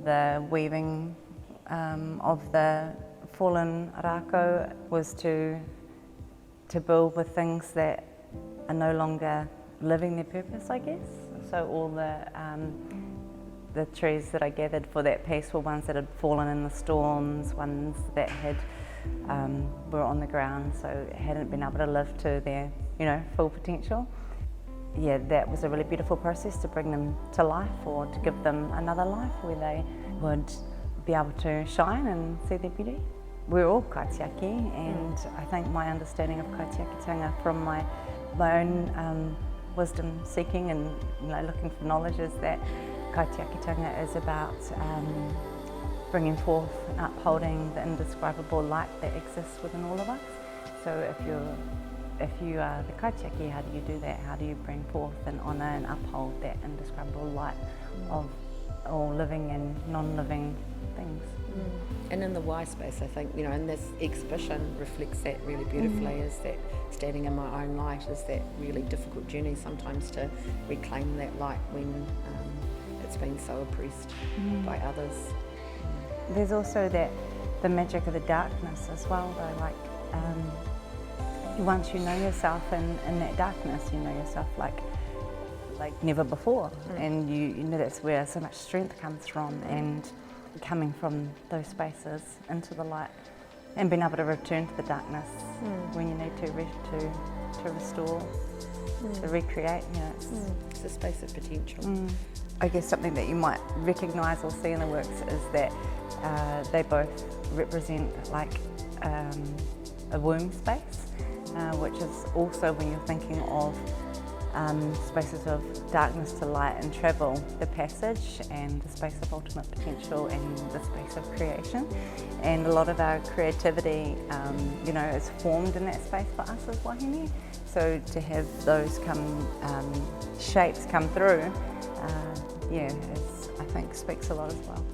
The weaving of the fallen rākau was to build with things that are no longer living their purpose, I guess. So all the trees that I gathered for that piece were ones that had fallen in the storms, ones that had were on the ground, so hadn't been able to live to their full potential. Yeah, that was a really beautiful process to bring them to life, or to give them another life where they would be able to shine and see their beauty. We're all kaitiaki, and I think my understanding of kaitiakitanga from my own wisdom seeking and looking for knowledge is that kaitiakitanga is about bringing forth and upholding the indescribable light that exists within all of us. So if you are the kaitiaki, how do you do that? How do you bring forth and honour and uphold that indescribable light of all living and non-living things? And in the why space, I think, and this exhibition reflects that really beautifully, is that standing in my own light is that really difficult journey sometimes to reclaim that light when it's been so oppressed by others. There's also the magic of the darkness as well, though, like once you know yourself in that darkness, you know yourself like never before, and you know that's where so much strength comes from, and coming from those spaces into the light and being able to return to the darkness when you need to restore, to recreate. It's a space of potential. I guess something that you might recognise or see in the works is that they both represent like a womb space, which is also, when you're thinking of spaces of darkness to light and travel, the passage and the space of ultimate potential and the space of creation. And a lot of our creativity is formed in that space for us as wahine. So to have those shapes come through, I think speaks a lot as well.